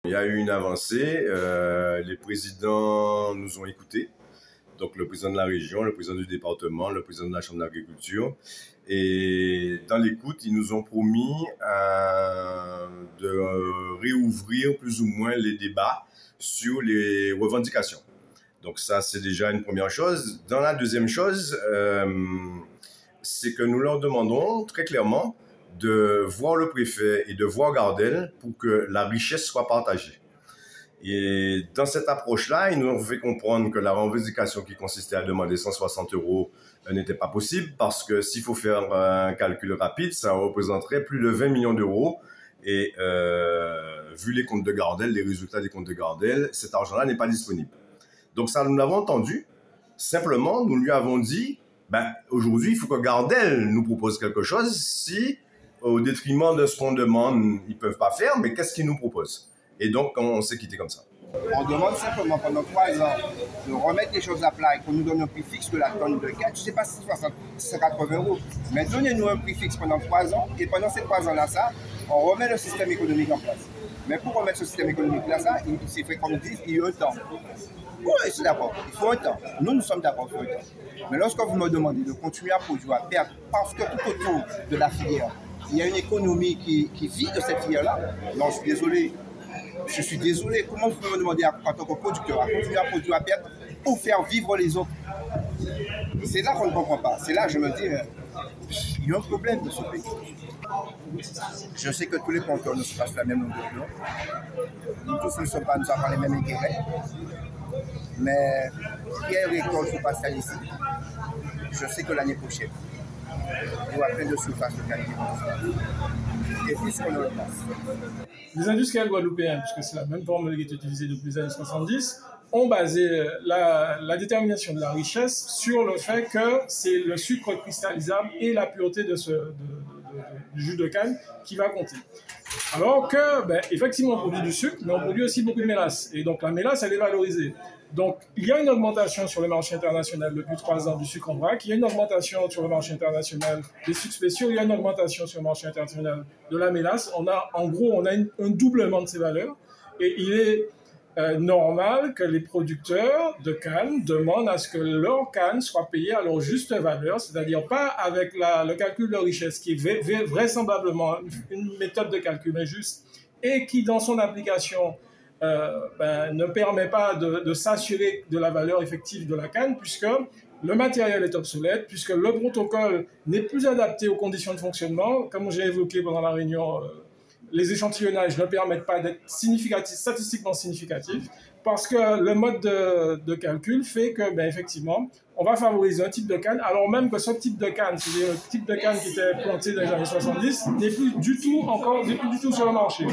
Il y a eu une avancée, les présidents nous ont écoutés, donc le président de la région, le président du département, le président de la chambre d'agriculture. Et dans l'écoute, ils nous ont promis de réouvrir plus ou moins les débats sur les revendications. Donc ça, c'est déjà une première chose. Dans la deuxième chose, c'est que nous leur demandons très clairement de voir le préfet et de voir Gardel pour que la richesse soit partagée. Et dans cette approche-là, ils nous ont fait comprendre que la revendication qui consistait à demander 160 € n'était pas possible parce que s'il faut faire un calcul rapide, ça représenterait plus de 20 millions d'euros. Et vu les comptes de Gardel, les résultats des comptes de Gardel, cet argent-là n'est pas disponible. Donc ça, nous l'avons entendu. Simplement, nous lui avons dit, aujourd'hui, il faut que Gardel nous propose quelque chose. Si, au détriment de ce qu'on demande, ils ne peuvent pas faire, mais qu'est-ce qu'ils nous proposent? Et donc, on s'est quitté comme ça. On demande simplement pendant 3 ans de remettre les choses à plat et qu'on nous donne un prix fixe de la tonne de canne. Je ne sais pas si c'est 80 €, mais donnez-nous un prix fixe pendant 3 ans et pendant ces 3 ans-là, on remet le système économique en place. Mais pour remettre ce système économique-là, c'est fait comme ils disent, il y a un temps. Oui, je suis d'accord, il faut un temps. Nous sommes d'accord, il faut un temps. Mais lorsque vous me demandez de continuer à produire à perdre, parce que tout autour de la filière, il y a une économie qui vit de cette filière-là, non, je suis désolé. Je suis désolé, comment vous pouvez me demander en tant que producteur à continuer à produire à perte pour faire vivre les autres? C'est là qu'on ne comprend pas. C'est là que je me dis, il y a un problème de ce pays. Je sais que tous les producteurs ne se passent la même longueur d'onde. Nous tous nous avons les mêmes intérêts. Mais quelle récolte faut passer ici? Je sais que l'année prochaine, il y aura plein de surface de qualité. Et puis, on le passe. Les industriels guadeloupéens, puisque c'est la même formule qui est utilisée depuis les années 70, ont basé la détermination de la richesse sur le fait que c'est le sucre cristallisable et la pureté du jus de canne qui va compter. Alors que, effectivement, on produit du sucre, mais on produit aussi beaucoup de mélasse. Et donc, la mélasse, elle est valorisée. Donc, il y a une augmentation sur le marché international depuis 3 ans du sucre en vrac, il y a une augmentation sur le marché international des sucres spéciaux, il y a une augmentation sur le marché international de la mélasse. En gros, on a un doublement de ces valeurs. Et il est normal que les producteurs de canne demandent à ce que leur canne soit payée à leur juste valeur, c'est-à-dire pas avec le calcul de richesse, qui est vraisemblablement une méthode de calcul injuste et qui, dans son application, ne permet pas de s'assurer de la valeur effective de la canne, puisque le matériel est obsolète, puisque le protocole n'est plus adapté aux conditions de fonctionnement. Comme j'ai évoqué pendant la réunion, les échantillonnages ne permettent pas d'être statistiquement significatifs, parce que le mode de calcul fait que, effectivement, on va favoriser un type de canne, alors même que ce type de canne, c'est-à-dire le type de canne qui était planté dans les années 70, n'est plus du tout sur le marché.